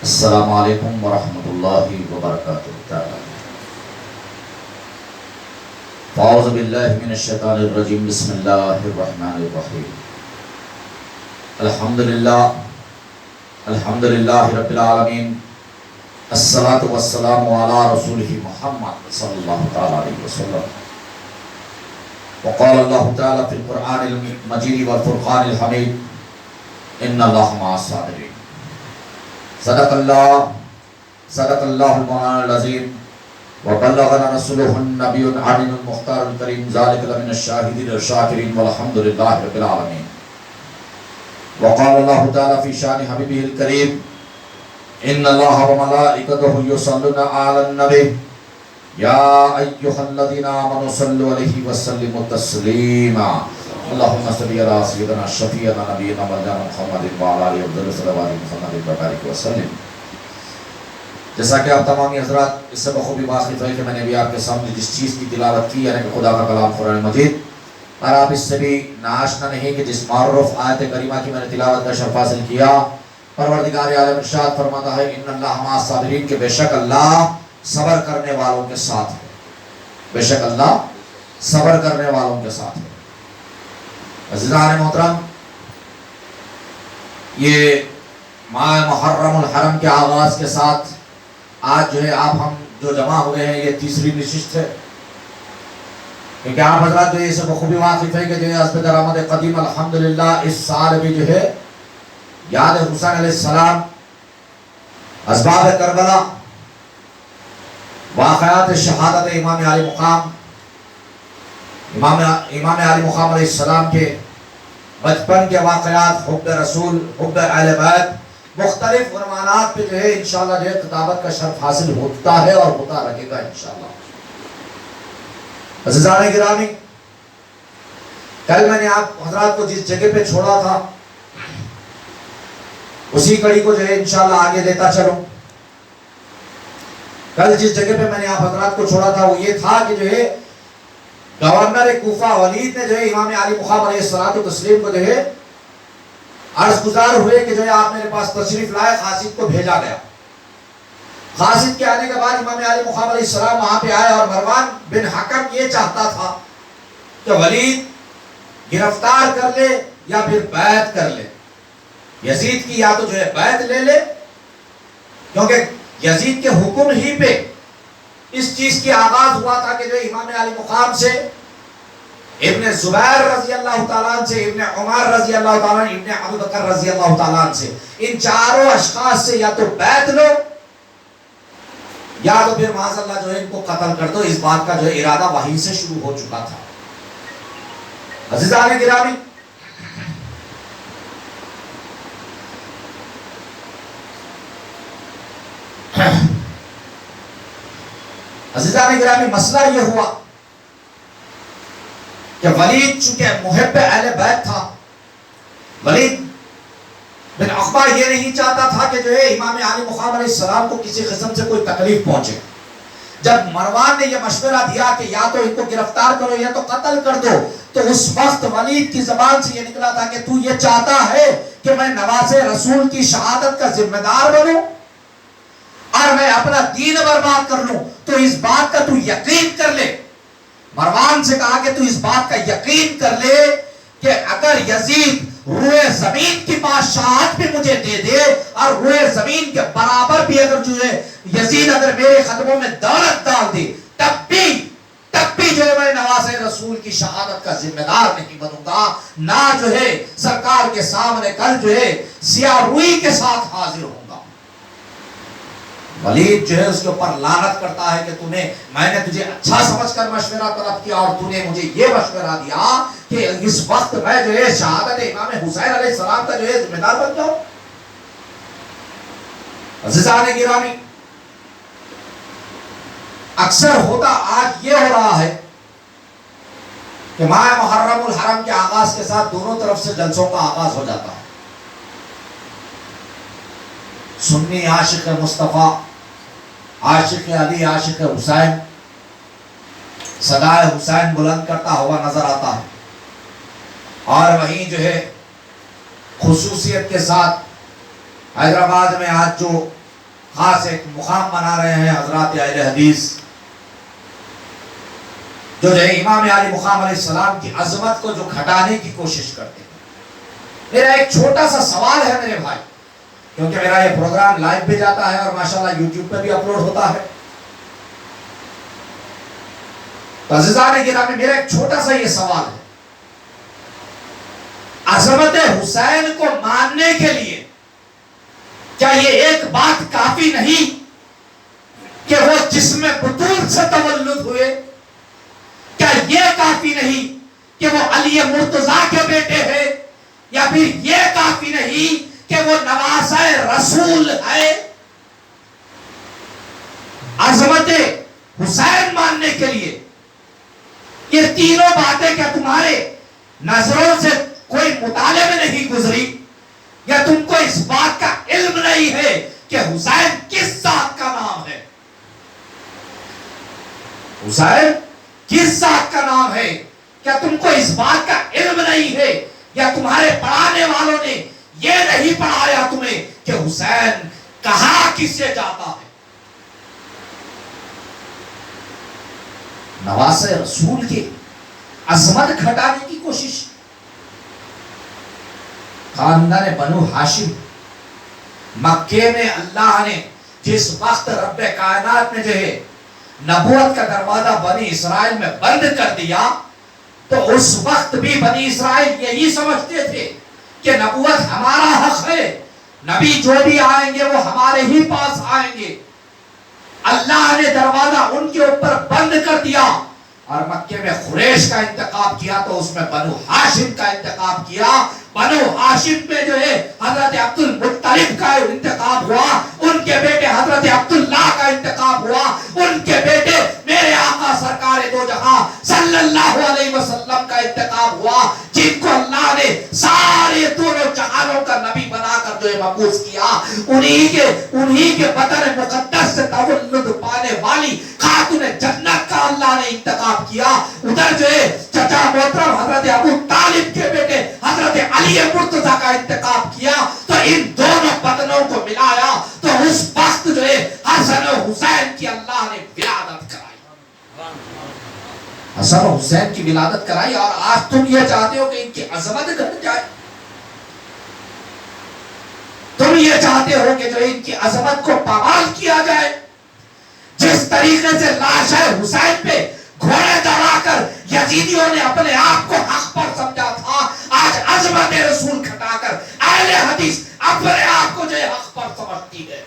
السلام علیکم ورحمۃ اللہ وبرکاتہ۔ اعوذ باللہ من الشیطان الرجیم، بسم اللہ الرحمن الرحیم۔ الحمدللہ رب العالمین، الصلاۃ والسلام علی رسولہ محمد صلی اللہ تعالی علیہ وسلم۔ وقال اللہ تعالی فی القرآن المجید والفرقان الحمید، ان اللہ مع الصابرین۔ صدق اللہ المولانا العظیم، وبلغنا رسولہ النبی العلیم المختار الکریم، ذلک لمن الشاہدین الشاکرین، والحمد للہ رب العالمین۔ وقال اللہ تعالی فی شان حبیبہ الکریم، ان اللہ وملائکتہ یصلون علی النبی یا ایھا الذین آمنوا صلوا علیہ وسلموا تسلیما۔ اللہم صلی علی سیدنا شفیعنا نبینا مولانا محمد وعلی آلہ افضل صلوات محمد وبارک وسلم۔ جیسا کہ آپ تمامی حضرات اس سے بخوبی واقف ہے کہ میں نے بھی آپ کے سامنے جس چیز کی تلاوت کی، یعنی کہ خدا کا کلام قرآن مجید، اور آپ اس سے بھی ناآشنا نہیں کہ جس معروف آیت کریمہ کی میں نے تلاوت کا شرف حاصل کیا، پروردگار عالم ارشاد فرماتا ہے ان اللہ مع الصابرین، کہ بے شک اللہ صبر کرنے والوں کے ساتھ ہے، بے شک اللہ صبر کرنے والوں کے ساتھ ہے۔ عزیزان محترم، یہ ماہ محرم الحرم کے آغاز کے ساتھ آج جو ہے آپ ہم جو جمع ہوئے ہیں، یہ تیسری نشست ہے، کیونکہ آپ حضرات جو اسے بخوبی واقف ہے کہ جو ہے حسب درآمد قدیم الحمدللہ اس سال بھی جو ہے یاد حسین علیہ السلام، اسباب کربلا، واقعات شہادت امام علی مقام، امام علی مقام علیہ السلام کے بچپن کے واقعات، حب رسول، حب اہل بیت، مختلف عنوانات پہ جو ہے انشاءاللہ جو ہے خطابت کا شرف حاصل ہوتا ہے اور ہوتا رہے گا انشاءاللہ۔ عزیزان گرامی، کل میں نے آپ حضرات کو جس جگہ پہ چھوڑا تھا اسی کڑی کو جو ہے انشاءاللہ آگے دیتا چلوں۔ کل جس جگہ پہ میں نے آپ حضرات کو چھوڑا تھا وہ یہ تھا کہ جو ہے گورنر کوفہ ولید نے جو ہے امام علی مقام علیہ السلام کو جو ہے عرض گزار ہوئے کہ جو ہے آپ میرے پاس تشریف لائے، قاصد کو بھیجا گیا۔ قاصد کے آنے کے بعد امام علی مقام علیہ السلام وہاں پہ آئے، اور مروان بن حکم یہ چاہتا تھا کہ ولید گرفتار کر لے یا پھر بیعت کر لے، یزید کی یا تو جو ہے بیعت لے لے، کیونکہ یزید کے حکم ہی پہ اس چیز کی آغاز ہوا تھا کہ جو امام علی مقام سے ابن زبیر رضی اللہ تعالیٰ عنہ سے، ابن عمر رضی اللہ تعالیٰ عنہ، ابن ابو بکر رضی اللہ تعالیٰ عنہ سے، ان چاروں اشخاص سے یا تو بیعت لو یا تو پھر معاذ اللہ جو ہے ان کو قتل کر دو۔ اس بات کا جو ہے ارادہ وحی سے شروع ہو چکا تھا۔ عزیزان گرامی، عزیزان گرامی، مسئلہ یہ ہوا کہ ولید چونکہ محب اہل بیت تھا، ولید بن عقبہ یہ نہیں چاہتا تھا کہ جو ہے امام علی مقام علیہ السلام کو کسی قسم سے کوئی تکلیف پہنچے۔ جب مروان نے یہ مشورہ دیا کہ یا تو ان کو گرفتار کرو یا تو قتل کر دو، تو اس وقت ولید کی زبان سے یہ نکلا تھا کہ تو یہ چاہتا ہے کہ میں نواز رسول کی شہادت کا ذمہ دار بنوں اور میں اپنا دین برباد کر لوں، تو اس بات کا تو یقین کر لے۔ مروان سے کہا کہ تو اس بات کا یقین کر لے کہ اگر یزید روئے زمین کی بادشاہت بھی مجھے دے دے اور روئے زمین کے برابر بھی اگر جو ہے یزید اگر میرے قدموں میں دولت ڈال دے، تب بھی جو ہے میں نواز رسول کی شہادت کا ذمہ دار نہیں بنوں گا، نہ جو ہے سرکار کے سامنے کل جو ہے سیاہ روئی کے ساتھ حاضر ہوں گا۔ ولید جو ہے اس کے اوپر لعنت کرتا ہے کہ میں نے تجھے اچھا سمجھ کر مشورہ طلب کیا اور تو نے مجھے یہ مشورہ دیا کہ اس وقت میں جو ہے شہادت امام حسین علیہ السلام کا جو ہے ذمہ دار بن جاؤں۔ عزیزان گرامی، اکثر ہوتا آج یہ ہو رہا ہے کہ ماہ محرم الحرم کے آغاز کے ساتھ دونوں طرف سے جلسوں کا آغاز ہو جاتا ہے۔ سنی عاشق مصطفیٰ، عاشق علی، عاشق حسین صدائے حسین بلند کرتا ہوا نظر آتا ہے، اور وہیں جو ہے خصوصیت کے ساتھ حیدرآباد میں آج جو خاص ایک مقام بنا رہے ہیں حضرات اہل حدیث، جو امام علی مقام علیہ السلام کی عظمت کو جو گھٹانے کی کوشش کرتے ہیں۔ میرا ایک چھوٹا سا سوال ہے میرے بھائی، کیونکہ میرا یہ پروگرام لائیو بھی جاتا ہے اور ماشاءاللہ یوٹیوب پہ بھی اپلوڈ ہوتا ہے، تو عزیزان گرامی میرا ایک چھوٹا سا یہ سوال ہے، عظمت حسین کو ماننے کے لیے کیا یہ ایک بات کافی نہیں کہ وہ جسم بطول سے تولد ہوئے؟ کیا یہ کافی نہیں کہ وہ علی مرتضیٰ کے بیٹے ہیں؟ یا پھر یہ کافی نہیں کہ وہ نواسہ رسول ہے؟ عظمت حسین ماننے کے لیے یہ تینوں باتیں کیا تمہارے نظروں سے کوئی مطالعے میں نہیں گزری؟ یا تم کو اس بات کا علم نہیں ہے کہ حسین کس ذات کا نام ہے؟ حسین کس ذات کا نام ہے؟ کیا تم کو اس بات کا علم نہیں ہے؟ یا تمہارے پڑھانے والوں نے یہ نہیں پڑھایا تمہیں کہ حسین کہاں کسے جاتا ہے؟ نواسہ رسول کے عظمت گھٹانے کی کوشش، خاندان بنو ہاشم، مکے میں اللہ نے جس وقت رب کائنات نے جو ہے نبوت کا دروازہ بنی اسرائیل میں بند کر دیا، تو اس وقت بھی بنی اسرائیل یہی سمجھتے تھے کہ نبوت ہمارا حق ہے، نبی جو بھی آئیں گے وہ ہمارے ہی پاس آئیں گے۔ اللہ نے دروازہ ان کے اوپر بند کر دیا اور مکے میں قریش کا انتخاب کیا تو اس میں بنو ہاشم کا انتخاب کیا۔ بنو ہاشم میں جو ہے حضرت عبد المطلب کا انتخاب ہوا، ان کے بیٹے حضرت عبداللہ کا انتخاب ہوا، ان کے بیٹے میرے آقا سرکار دو جہاں صلی اللہ علیہ وسلم کا انتخاب ہوا، جن کو اللہ نے سارے دونوں جہانوں کا نبی بنا کر جو ہے مبعوث کیا۔ انہی کے بدن مقدس سے تولد پانے والی خاتون جنت کا اللہ نے انتخاب کیا۔ ادھر جو ہے چچا محترم حضرت ابو طالب کے بیٹے حضرت علی مرتضیٰ کا انتخاب کیا، تو ان دونوں بدنوں کو ملایا تو اس وقت جو ہے حسن و حسین کی اللہ نے ولادت کرائی، حسن و حسین کی ولادت کرائی۔ اور آج تم یہ چاہتے ہو کہ ان کی عظمت گھٹ جائے، تم یہ چاہتے ہو کہ جو ان کی عظمت کو پامال کیا جائے۔ جس طریقے سے لاش حسین پہ گھوڑے دوڑا کر یزیدیوں نے اپنے آپ کو حق پر سمجھا تھا، آج عظمت رسول کھٹا کر اہل حدیث اپنے آپ کو جو حق پر سمجھتی ہے۔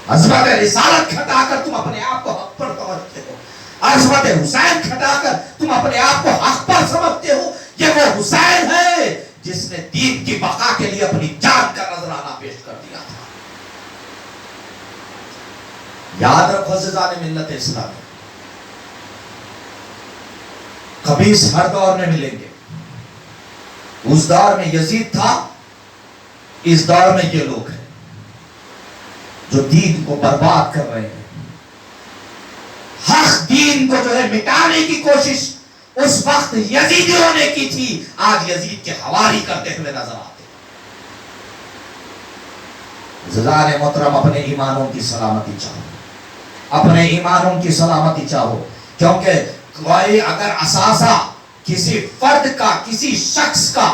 عظمت رسالت کھٹا کر تم اپنے آپ کو حق پر سمجھتے ہو، عظمت حسین کھٹا کر تم اپنے آپ کو حق پر سمجھتے ہو۔ یہ وہ حسین ہے جس نے دین کی بقا کے لیے اپنی جان کا نذرانہ پیش کر دیا تھا۔ یاد رکھو عزیزان ملت اسلامی، خبیث ہر دور میں ملیں گے۔ اس دور میں یزید تھا، اس دور میں یہ لوگ ہیں جو دین کو برباد کر رہے ہیں، حق دین کو جو ہے مٹانے کی کوشش اس وقت یزیدیوں نے کی تھی، آج یزید کے حواری کرتے ہوئے نظر آتے ہیں۔ عزیزان محترم، اپنے ایمانوں کی سلامتی چاہو، اپنے ایمانوں کی سلامتی چاہو، کیونکہ کوئی اگر اثاثہ کسی فرد کا، کسی شخص کا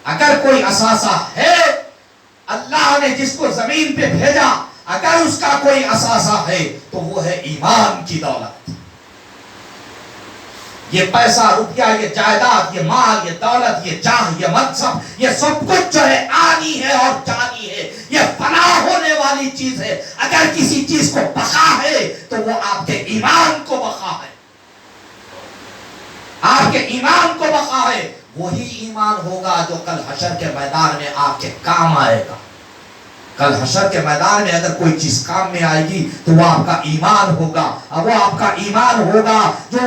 اگر کوئی اثاثہ ہے، اللہ نے جس کو زمین پہ بھیجا اگر اس کا کوئی اثاثہ ہے تو وہ ہے ایمان کی دولت۔ یہ پیسہ، روپیہ، یہ جائیداد، یہ مال، یہ دولت، یہ جاہ، یہ منصب، یہ سب کچھ جو ہے آنی ہے اور جانی ہے، یہ فنا ہونے والی چیز ہے۔ اگر کسی چیز کو بقا ہے تو وہ آپ کے ایمان کو بقا ہے، آپ کے ایمان کو بقا ہے۔ وہی ایمان ہوگا جو کل حشر کے میدان میں آپ کے کام آئے گا۔ کل حشر کے میدان میں اگر کوئی چیز کام میں آئے گی تو وہ آپ کا ایمان ہوگا، اب وہ آپ کا ایمان ہوگا جو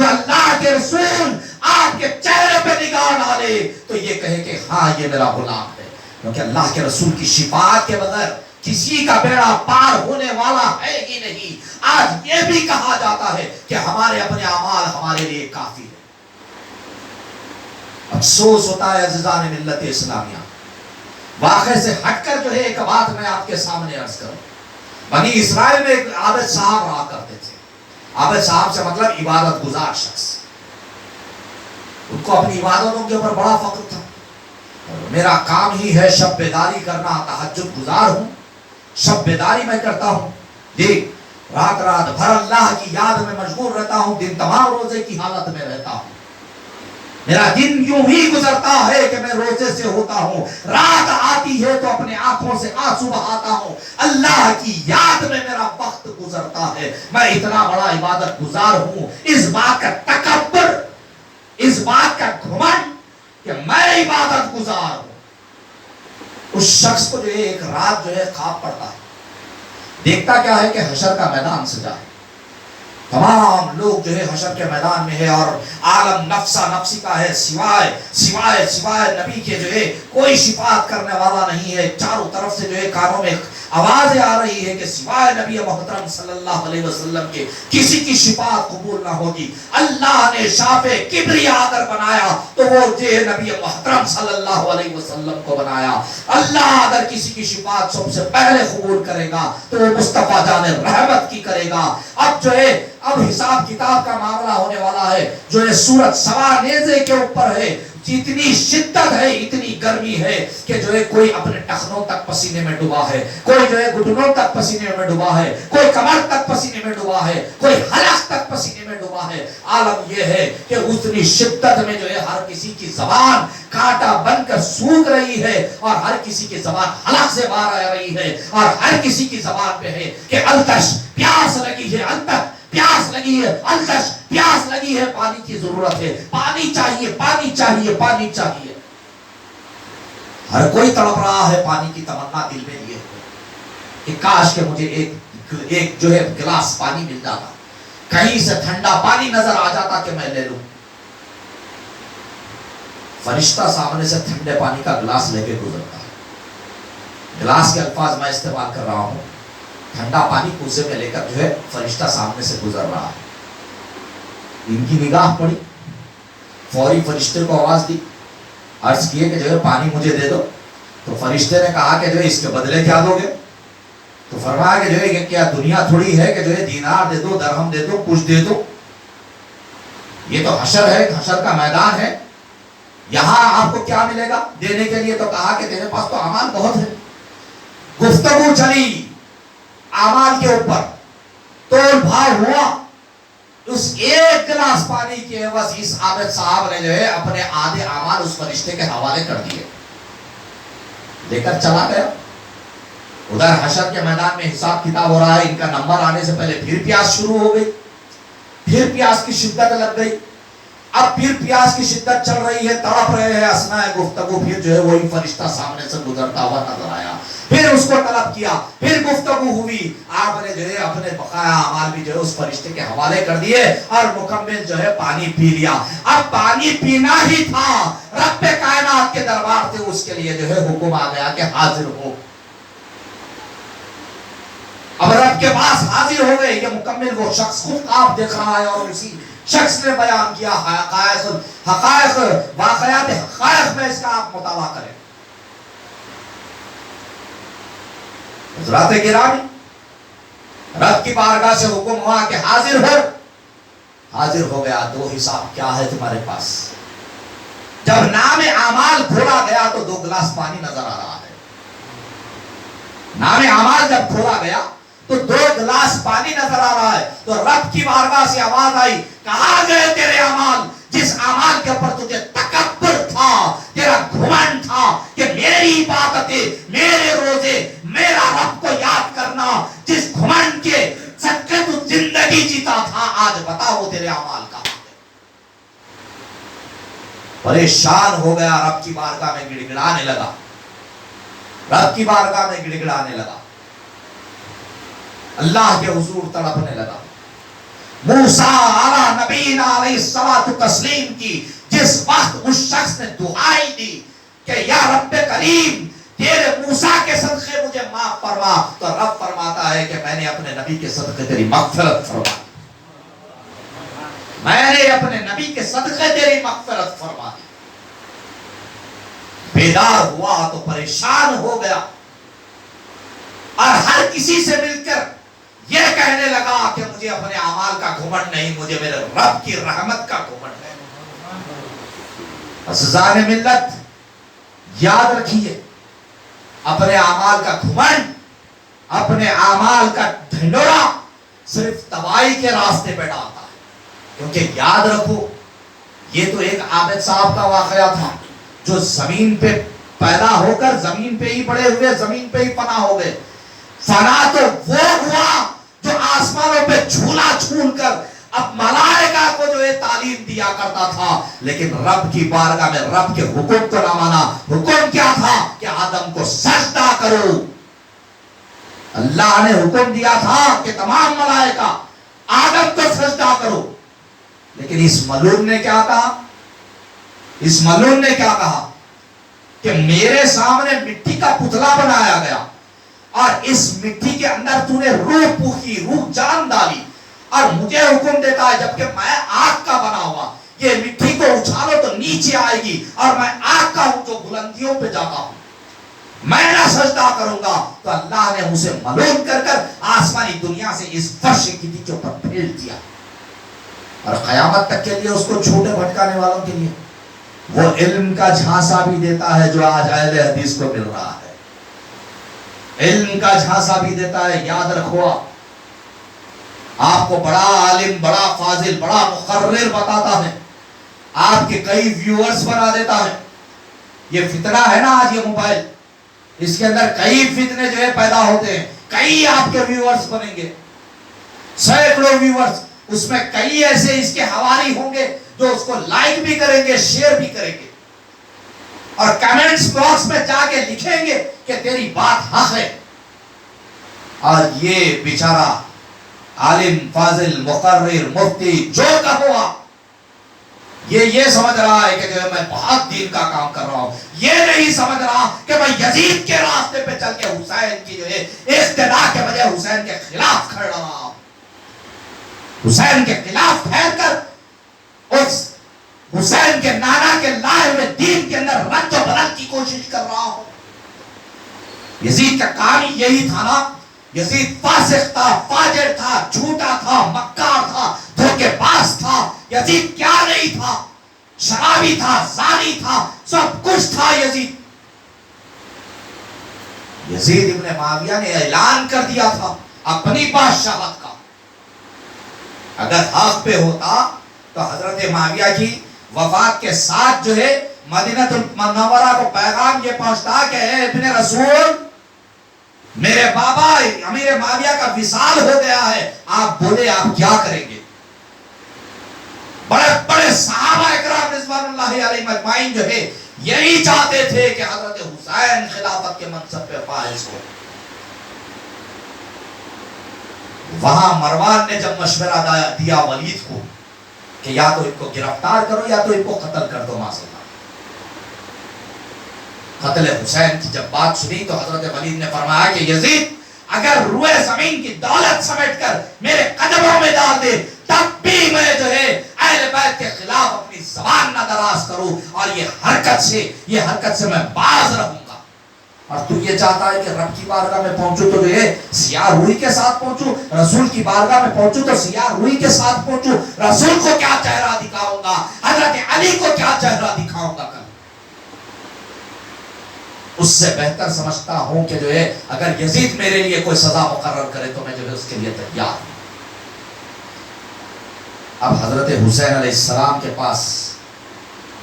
اللہ کے رسول آپ کے چہرے پہ نگاہ ڈالے تو یہ کہے کہ ہاں یہ میرا غلام ہے، کیونکہ اللہ کے رسول کی شفاعت کے بغیر کسی کا بیڑا پار ہونے والا ہے ہی نہیں۔ آج یہ بھی کہا جاتا ہے کہ ہمارے اپنے اعمال ہمارے لیے کافی ہے۔ افسوس ہوتا ہے عزیزان ملت اسلامیہ واقعے سے ہٹ کر جو ہے ایک بات میں آپ کے سامنے عرض کروں. بنی اسرائیل میں ایک عابد صاحب رہا کرتے تھے. عابد صاحب سے مطلب عبادت گزار شخص. ان کو اپنی عبادتوں کے اوپر بڑا فخر تھا. میرا کام ہی ہے شب بیداری کرنا، تہجد گزار ہوں، شب بیداری میں کرتا ہوں جی، رات رات بھر اللہ کی یاد میں مشغول رہتا ہوں، دن تمام روزے کی حالت میں رہتا ہوں. میرا دن یوں ہی گزرتا ہے کہ میں روزے سے ہوتا ہوں، رات آتی ہے تو اپنے آنکھوں سے آنسو بہاتا ہوں، اللہ کی یاد میں میرا وقت گزرتا ہے. میں اتنا بڑا عبادت گزار ہوں. اس بات کا تکبر، اس بات کا گھمنڈ کہ میں عبادت گزار ہوں. اس شخص کو جو ہے ایک رات جو ہے خواب پڑتا ہے. دیکھتا کیا ہے کہ حشر کا میدان سجا ہے، تمام لوگ جو ہے حشر کے میدان میں ہے اور عالم نفسا نفسی کا ہے، سوائے نبی کے جو ہے کوئی شفاعت کرنے والا نہیں ہے. چاروں طرف سے جو ہے کانوں میں آوازیں آ رہی ہے کہ سوائے نبی محترم صلی اللہ علیہ وسلم کے کسی کی شفاعت قبول نہ ہوگی. اللہ نے شاف کبریا اگر بنایا تو وہ جو ہے نبی محترم صلی اللہ علیہ وسلم کو بنایا. اللہ اگر کسی کی شفاعت سب سے پہلے قبول کرے گا تو وہ مصطفیٰ جان رحمت کی کرے گا. اب جو ہے اب حساب کتاب کا معاملہ ہونے والا ہے. جو ہے سورج سوا نیزے کے اوپر ہے، اتنی شدت ہے، اتنی گرمی ہے کہ جو ہے کوئی اپنے ٹخنوں تک پسینے میں ڈوبا ہے، کوئی جو ہے گھٹنوں تک پسینے میں ڈوبا ہے، کوئی کمر تک پسینے میں ڈوبا ہے، کوئی حلق تک پسینے میں ڈوبا ہے. عالم یہ ہے کہ اتنی شدت میں جو ہے ہر کسی کی زبان کانٹا بن کر سوکھ رہی ہے اور ہر کسی کی زبان حلق سے باہر آ رہی ہے اور ہر کسی کی زبان پہ ہے کہ التش پیاس لگی ہے، التش پیاس لگی ہے، التش پیاس لگی ہے، پانی کی ضرورت ہے، پانی چاہیے، پانی چاہیے، پانی چاہیے. ہر کوئی تڑپ رہا ہے. پانی کی تمنا دل میں لیے کہ کاش کہ مجھے ایک جو ہے گلاس پانی مل جاتا، کہیں سے ٹھنڈا پانی نظر آ جاتا کہ میں لے لوں. فرشتہ سامنے سے ٹھنڈے پانی کا گلاس لے کے گزرتا ہے. گلاس کے الفاظ میں استعمال کر رہا ہوں. ٹھنڈا پانی کوزے میں لے کر جو ہے فرشتہ سامنے سے گزر رہا ہے. ان کی نگاہ پڑی، فوری فرشتے کو آواز دی، عرض کیے کہ جو ہے پانی مجھے دے دو. تو فرشتے نے کہا کہ جو ہے اس کے بدلے کیا دو گے؟ تو فرمایا کہ جو ہے کہ کیا دنیا تھوڑی ہے کہ جو ہے دینار دے دو، درہم دے دو، کچھ دے دو. یہ تو حشر ہے، حشر کا میدان ہے. یہاں آپ کو کیا ملے گا دینے کے لیے؟ تو کہا کہ تیرے پاس تو اعمال بہت ہے. گفتگو چلی اعمال کے اوپر، تول بھاؤ ہوا. اس ایک گلاس پانی کے عوض اس عابد صاحب نے جو ہے اپنے آدھے اعمال اس فرشتے کے حوالے کر دیے، لے کر چلا گیا. ادھر حشر کے میدان میں حساب کتاب ہو رہا ہے. ان کا نمبر آنے سے پہلے پھر پیاس شروع ہو گئی، پھر پیاس کی شدت لگ گئی. اب پھر پیاس کی شدت چل رہی ہے، تڑپ رہے ہیں. اثناء گفتگو پھر جو ہے وہی فرشتہ سامنے سے گزرتا ہوا نظر آیا. پھر اس کو طلب کیا، پھر گفتگو ہوئی. آپ نے جو ہے اپنے بقایا اعمال بھی جو ہے اس فرشتے کے حوالے کر دیے اور مکمل جو ہے پانی پی لیا. اب پانی پینا ہی تھا. رب کائنات کے دربار سے اس کے لیے جو ہے حکم آ گیا کہ حاضر ہو. اب رب کے پاس حاضر ہو گئے. یہ مکمل وہ شخص خود آپ دیکھ رہا ہے اور اسی شخص نے بیان کیا حقائق واقعات حقائق میں اس کا آپ مطالعہ کریں. حضرات گرامی، رب کی بارگاہ سے حکم ہوا کہ حاضر ہو. حاضر ہو گیا. دو حساب کیا ہے تمہارے پاس؟ جب نام اعمال کھولا گیا تو 2 گلاس پانی نظر آ رہا ہے. نام اعمال جب کھولا گیا تو 2 گلاس پانی نظر آ رہا ہے. تو رب کی بارگاہ سے آواز آئی، کہاں گئے تیرے اعمال؟ جس اعمال کے اوپر تجھے تکبر تھا، تیرا گھمنڈ تھا کہ میری عبادتیں، میرے روزے، میرا رب کو یاد کرنا، جس گھمنڈ کے صدقے تو زندگی جیتا تھا، آج بتا وہ تیرے اعمال کہاں گئے؟ پریشان ہو گیا. رب کی بارگاہ میں گڑ گڑانے لگا. رب کی بارگاہ میں گڑ گڑانے لگا. اللہ کے حضور تڑپنے لگا. موسیٰ علیہ نبینا علیہ الصلوۃ والتسلیم کی جس وقت اس شخص نے دعائی دی کہ یا رب کریم تیرے موسیٰ کے صدقے مجھے معاف فرما، تو رب فرماتا ہے کہ میں نے اپنے نبی کے صدقے تیری مغفرت فرما دی. میں نے اپنے نبی کے صدقے تیری مغفرت فرما دی. بیدار ہوا تو پریشان ہو گیا اور ہر کسی سے مل کر یہ کہنے لگا کہ مجھے اپنے اعمال کا گھمنڈ نہیں، مجھے میرے رب کی رحمت کا گھمنڈ ہے۔ عزیزان ملت، یاد رکھیے، اپنے اعمال کا گھمنڈ، اپنے اعمال کا ڈھنڈورا صرف تباہی کے راستے پہ ڈالتا ہے۔ کیونکہ یاد رکھو، یہ تو ایک عابد صاحب کا واقعہ تھا جو زمین پہ پیدا ہو کر زمین پہ ہی بڑے ہوئے، زمین پہ ہی فنا ہو گئے۔ فنا تو وہ ہوا جو آسمانوں پہ جھولا جھول کر اب ملائکہ کو جو ہے تعلیم دیا کرتا تھا، لیکن رب کی بارگاہ میں رب کے حکم کو نہ مانا۔ حکم کیا تھا کہ آدم کو سجدہ کرو۔ اللہ نے حکم دیا تھا کہ تمام ملائکہ آدم کو سجدہ کرو، لیکن اس ملعون نے کیا کہا؟ اس ملعون نے کیا کہا کہ میرے سامنے مٹی کا پتلا بنایا گیا اور اس مٹی کے اندر تو نے روح پوکھی، روح جان ڈالی، اور مجھے حکم دیتا ہے جبکہ میں آگ کا بنا ہوا، یہ مٹی کو اچھالو تو نیچے آئے گی، اور میں آگ کا ہوں جو بلندیوں پہ جاتا ہوں، میں نہ سجدہ کروں گا۔ تو اللہ نے اسے ملعون کر کر آسمانی دنیا سے اس فرش کی کے اوپر پھیل دیا، اور قیامت تک کے لیے اس کو جھوٹے بھٹکانے والوں کے لیے وہ علم کا جھانسا بھی دیتا ہے جو آج اہل حدیث کو مل رہا ہے۔ علم کا جھانسا بھی دیتا ہے۔ یاد رکھو، آپ کو بڑا عالم، بڑا فاضل، بڑا مقرر بتاتا ہے، آپ کے کئی ویورز بنا دیتا ہے۔ یہ فتنہ ہے نا آج یہ موبائل، اس کے اندر کئی فتنے جو ہے پیدا ہوتے ہیں، کئی آپ کے ویورز بنیں گے، سینکڑوں ویورز، اس میں کئی ایسے اس کے حواری ہوں گے جو اس کو لائک بھی کریں گے، شیئر بھی کریں گے، اور کمنٹس باکس میں جا کے لکھیں گے کہ تیری بات حق ہے۔ اور یہ بیچارہ عالم، فاضل، مقرر، مفتی جو کہو آپ، یہ سمجھ رہا ہے کہ جو ہے میں بہت دین کا کام کر رہا ہوں، یہ نہیں سمجھ رہا کہ میں یزید کے راستے پہ چل کے حسین کی جو ہے اقتدا کے بجائے حسین کے خلاف کھڑ رہا ہوں، حسین کے خلاف پھیر کر اس حسین کے نانا کے لائے ہوئے دین کے اندر رد و بدل کی کوشش کر رہا ہوں۔ یزید کا کام یہی تھا نا، یزید فاسق تھا، فاجر تھا، جھوٹا تھا، مکار تھا، دھوکے باز تھا۔ یزید کیا نہیں تھا؟ شرابی تھا، زانی تھا، سب کچھ تھا یزید۔ یزید ابن معاویہ نے اعلان کر دیا تھا اپنی بادشاہت کا، اگر حق پہ ہوتا تو حضرت معاویہ کی وفات کے ساتھ جو ہے مدینہ المنورہ کو پیغام یہ پہنچتا کہ اے ابن رسول، میرے بابا امیر معاویہ کا وصال ہو گیا ہے، آپ بولے آپ کیا کریں گے؟ بڑے بڑے صحابہ اکرام رضوان اللہ علیہ مجمعین جو ہے یہی چاہتے تھے کہ حضرت حسین خلافت کے منصب پہ فائز ہو۔ وہاں مروان نے جب مشورہ دیا ولید کو کہ یا تو ان کو گرفتار کرو یا تو ان کو قتل کر دو، معاذ اللہ۔ قتل حسین کی جب بات سنی تو حضرت ولید نے فرمایا کہ یزید اگر روئے زمین کی دولت سمیٹ کر میرے قدموں میں ڈال دے تب بھی میں جو ہے اہل بیت کے خلاف اپنی زبان نہ دراز کروں، اور یہ حرکت سے میں باز رہوں گا۔ اور تو یہ چاہتا ہے کہ رب کی بارگاہ میں پہنچو تو جو ہے سیاہ روئی کے ساتھ پہنچو، رسول کی بارگاہ میں پہنچو تو سیاہ روئی کے ساتھ پہنچو، رسول کو کیا چہرہ دکھاؤں گا، حضرت علی کو کیا چہرہ دکھاؤں گا؟ اس سے بہتر سمجھتا ہوں کہ جو ہے اگر یزید میرے لیے کوئی سزا مقرر کرے تو میں جو ہے اس کے لیے تیار ہوں۔ اب حضرت حسین علیہ السلام کے پاس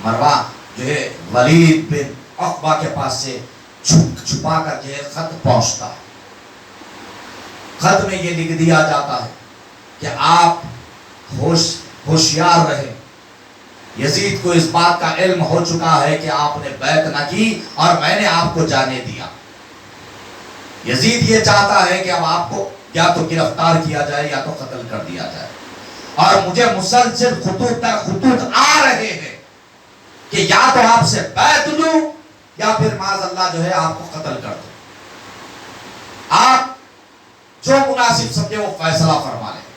مروان جو ہے ولید بن عقبہ کے پاس سے چھپا کر جو ہے خط پہنچتا ہے۔ خط میں یہ لکھ دیا جاتا ہے کہ آپ ہوشیار رہے، یزید کو اس بات کا علم ہو چکا ہے کہ آپ نے بیعت نہ کی اور میں نے آپ کو جانے دیا۔ یزید یہ چاہتا ہے کہ اب آپ کو یا تو گرفتار کیا جائے یا تو قتل کر دیا جائے، اور مجھے مسلسل خطوط آ رہے ہیں کہ یا تو آپ سے بیعت لوں یا پھر معاذ اللہ جو ہے آپ کو قتل کر دوں، آپ جو مناسب سمجھے وہ فیصلہ فرما لیں۔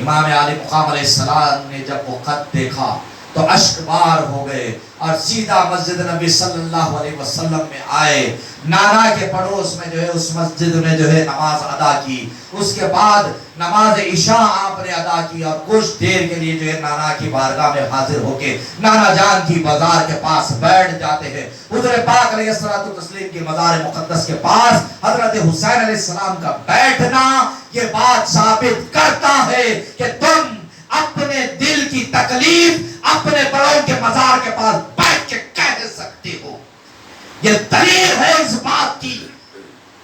امام علی مقام علیہ السلام نے جب وہ خط دیکھا تو اشک بار ہو گئے اور سیدھا مسجد نبی صلی اللہ علیہ وسلم میں آئے. نانا کے پڑوس میں جو ہے اس مسجد میں جو ہے نماز ادا کی. اس کے بعد نماز عشاء آپ نے ادا کی اور کچھ دیر کے لیے جو ہے نانا کی بارگاہ میں حاضر ہو کے نانا جان کی بازار کے پاس بیٹھ جاتے ہیں. حضور پاک علیہ الصلوۃ والتسلیم کی مزار مقدس کے پاس حضرت حسین علیہ السلام کا بیٹھنا یہ بات ثابت کرتا ہے کہ تم اپنے دل کی تکلیف اپنے بڑوں کے مزار کے پاس بیٹھ کے کہہ سکتے ہو. یہ دلیل ہے اس بات کی.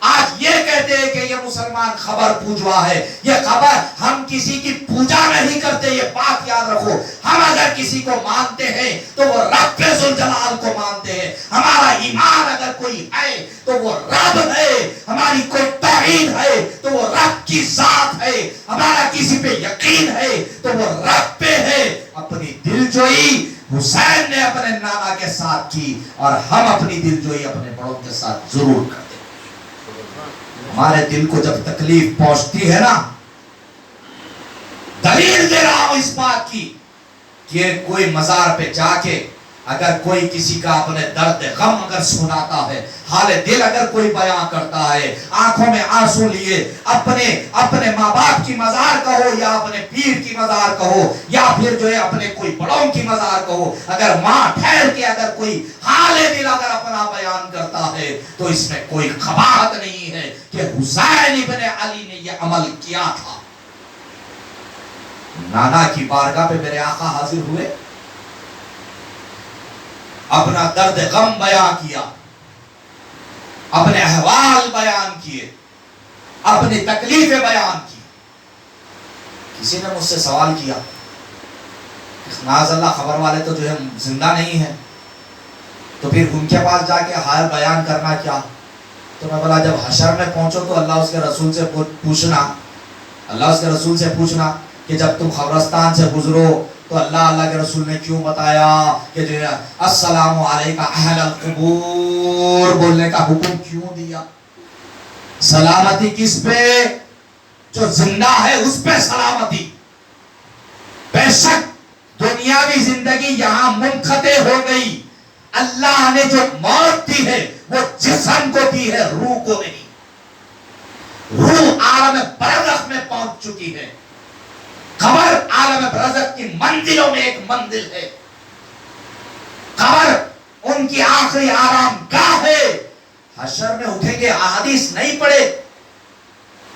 آج یہ کہتے ہیں کہ یہ مسلمان خبر پوجوا ہے. یہ خبر ہم کسی کی پوجا نہیں کرتے. یہ بات یاد رکھو. ہم اگر کسی کو مانتے ہیں تو وہ رب ذوالجلال کو مانتے ہیں. ہمارا ایمان اگر کوئی ہے تو وہ رب ہے. ہماری کوئی توحید ہے تو وہ رب کی ذات ہے. ہمارا کسی پہ یقین ہے تو وہ رب پہ ہے. اپنی دلجوئی حسین نے اپنے نانا کے ساتھ کی اور ہم اپنی دلجوئی اپنے بڑوں کے ساتھ ضرور کرتے. ہمارے دل کو جب تکلیف پہنچتی ہے نا، دلیل دے رہا ہوں اس بات کی کہ کوئی مزار پہ جا کے اگر کوئی کسی کا اپنے درد غم اگر سناتا ہے، حال دل اگر کوئی بیان کرتا ہے، آنکھوں میں آنسو لیے اپنے ماں باپ کی مزار کہو یا اپنے پیر کی مزار کہو یا پھر جو ہے اپنے کوئی بڑوں کی مزار کہو، اگر ماں ٹھہر کے اگر کوئی حال دل اگر اپنا بیان کرتا ہے تو اس میں کوئی قباحت نہیں ہے کہ حسین ابن علی نے یہ عمل کیا تھا. نانا کی بارگاہ پہ میرے آقا حاضر ہوئے، اپنا درد غم بیان کیا، اپنے احوال بیان کیے، اپنی تکلیفیں بیان کی. کسی نے مجھ سے سوال کیا معاذ اللہ خبر والے تو جو ہے زندہ نہیں ہیں، تو پھر ان کے پاس جا کے حال بیان کرنا کیا؟ تو میں بولا جب حشر میں پہنچو تو اللہ اس کے رسول سے پوچھنا کہ جب تم قبرستان سے گزرو تو اللہ کے رسول نے کیوں بتایا کہ جو ہے السلام علیکم اہل القبور بولنے کا حکم کیوں دیا؟ سلامتی کس پہ؟ جو زندہ ہے اس پہ سلامتی. بے شک دنیاوی زندگی یہاں منقطع ہو گئی. اللہ نے جو موت دی ہے وہ جسم کو دی ہے، روح کو نہیں. روح عالم برزخ میں پہنچ چکی ہے. قبر عالم برزخ کی منزلوں میں ایک منزل ہے. قبر ان کی آخری آرام گاہ ہے. حشر میں اٹھیں گے. احادیث نہیں پڑھے،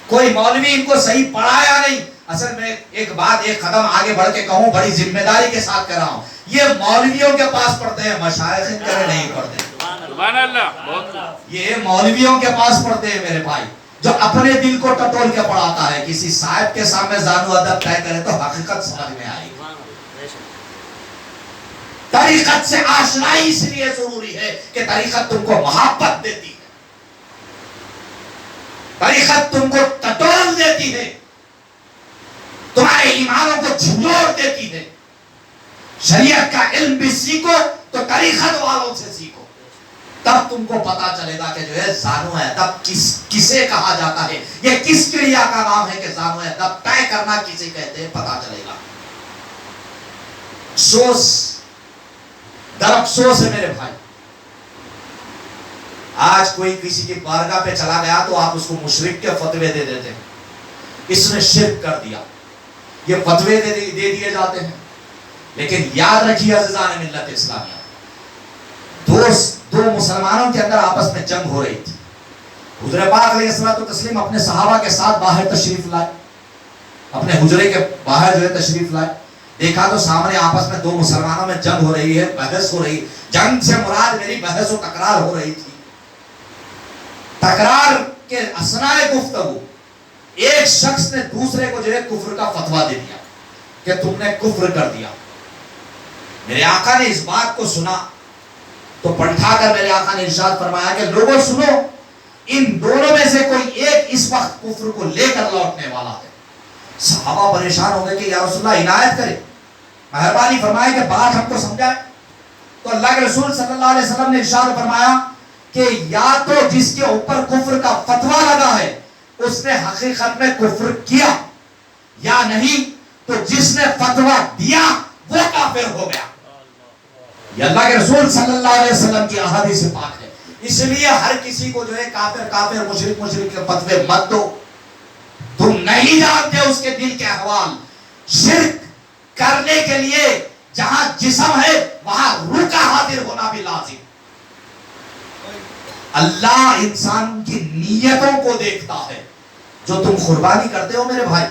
کوئی مولوی ان کو صحیح پڑھایا نہیں. اصل میں ایک قدم آگے بڑھ کے کہوں، بڑی ذمہ داری کے ساتھ کر رہا ہوں، یہ مولویوں کے پاس پڑھتے ہیں، مشائخ ان کے نہیں پڑھتے. سبحان اللہ. یہ مولویوں کے پاس پڑھتے ہیں میرے بھائی، جو اپنے دل کو ٹٹول کے پڑھاتا ہے. کسی صاحب کے سامنے زانو ادب طے کرے تو حقیقت سمجھ میں آئے گی. طریقت سے آشنائی اس لیے ضروری ہے کہ طریقت تم کو محبت دیتی ہے، طریقت تم کو ٹٹول دیتی ہے، تمہارے ایمانوں کو جھنجھوڑ دیتی ہے. شریعت کا علم بھی سیکھو تو طریقت والوں سے سیکھو، تب تم کو پتا چلے گا کہ جو ہے زانو ادب کسے کہا جاتا ہے، یہ کس کریا کا نام ہے کہ زانو ادب طے کرنا کسے کہتے ہیں، پتا چلے گا. در افسوس ہے میرے بھائی، آج کوئی کسی کی بارگاہ پہ چلا گیا تو آپ اس کو مشرک کے فتوے دے دیتے ہیں، اس نے شرک کر دیا، یہ فتوے دے دیے جاتے ہیں. لیکن یاد رکھیے عزیزان ملت اسلامیہ، دو مسلمانوں کے اندر آپس میں جنگ ہو رہی تھی. حضور پاک علیہ الصلوۃ والتسلیم اپنے صحابہ کے ساتھ باہر تشریف لائے، اپنے حجرے کے باہر جو ہے تشریف لائے. دیکھا تو سامنے آپس میں دو مسلمانوں میں جنگ ہو رہی ہے، بحث ہو رہی ہے. جنگ سے مراد میری بحث و تکرار ہو رہی تھی. تکرار کے اثناء گفتگو ایک شخص نے دوسرے کو جو ہے کفر کا فتویٰ دے دیا کہ تم نے کفر کر دیا. میرے آقا نے اس بات کو سنا تو پلٹا کر میرے آقا نے ارشاد فرمایا کہ لوگوں سنو، ان دونوں میں سے کوئی ایک اس وقت کفر کو لے کر لوٹنے والا ہے. صحابہ پریشان ہو گئے کہ یا رسول اللہ عنایت کرے، مہربانی فرمائے کہ بات ہم کو سمجھائے. تو اللہ کے رسول صلی اللہ علیہ وسلم نے ارشاد فرمایا کہ یا تو جس کے اوپر کفر کا فتویٰ لگا ہے اس نے حقیقت میں کفر کیا، یا نہیں تو جس نے فتویٰ دیا وہ کافر ہو گیا. یہ اللہ کے رسول صلی اللہ علیہ وسلم کی احادیث پاک ہے. اس لیے ہر کسی کو جو ہے کافر کافر مشرک مشرک کے فتوے مت دو. تم نہیں جانتے اس کے دل کے احوال. شرک کرنے کے لیے جہاں جسم ہے وہاں روح کا حاضر ہونا بھی لازم. اللہ انسان کی نیتوں کو دیکھتا ہے. جو تم قربانی کرتے ہو میرے بھائی,